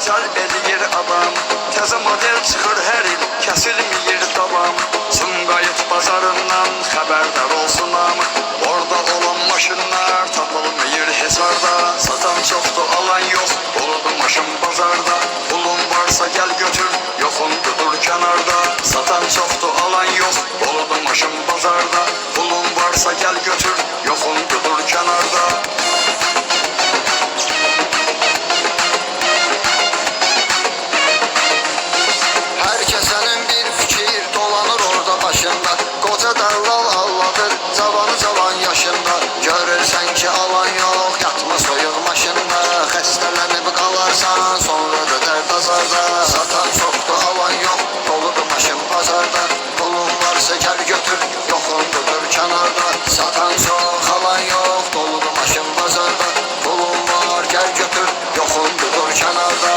cəlb edir adam. Təzə model çıxır hər il, kəsilməyir davam. Sumqayıt bazarından xəbərdar olsun hamı. Orada olan maşınlar tapılmıyır hesarda. Satan çoxdur, alan yox, doludur maşın bazarda. Pulun varsa gəl götür, yoxundur dur kənarda. Satan çoxdur, alan yox, doludur maşın bazarda. Pulun varsa gəl götür, yoxundur dur kənarda. Herkesenin bir fikir dolanır orada başında. Koca dallal alladır cavanı cavan yaşında. Görürsen ki alan yok, yatma soyuq maşında. Xəstələnib qalarsan, sonra da dərd azarda. Satan çoxdur, alan yok, doludur maşın bazarda. Pulun varsa gəl götür, yoxundur dur kənarda. Satan çox, alan yok, doludur maşın bazarda. Pulun var, gəl götür, yoxundur dur kənarda.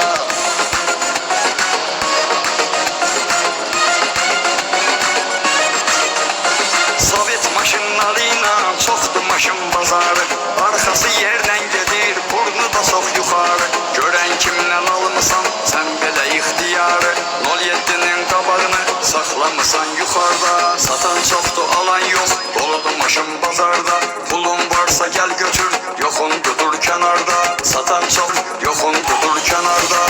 Maşınlarıyla çoxdur maşın bazarı. Arxası yerdən gedir, burnu da çox yuxarı. Görən kimdən almısan, sən belə ixtiyarı. 07'nin qabağını saxlamısan yuxarda. Satan çoxdur, alan yox, doludur maşın bazarda. Pulun varsa gəl götür, yoxundur dur kənarda. Satan çox, yoxundur dur kənarda.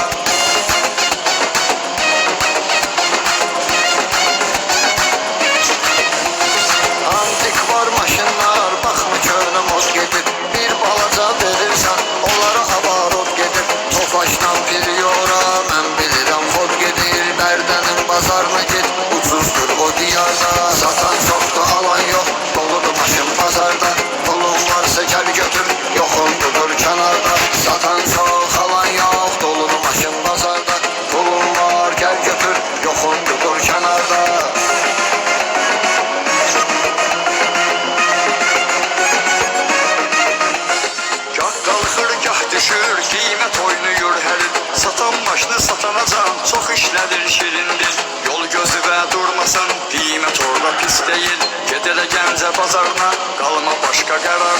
Maşınlar baxma körünə mod gedir. Bir balaca verirsən, onlara avarot gedir. Tofaşdan bir yora, mən bilirəm xod gedir. Bərdənin bazarına get, ucuzdur o diyarda. Satan çoxdur, alan yox, doludur maşın bazarda. Pulun varsa gəl götür, yoxundur dur kənarda. Satan çox, alan yox, doludur maşın bazarda. Pulun var, gəl götür, yoxundur dur kənarda. Düşür, qiymət oynayır hər il. Satan maşını satana can, çox işlədir şirindir. Yol gözü və durmasın, qiymət orada pis deyil. Gedələ Gəncə bazarına, qalma başqa qərar.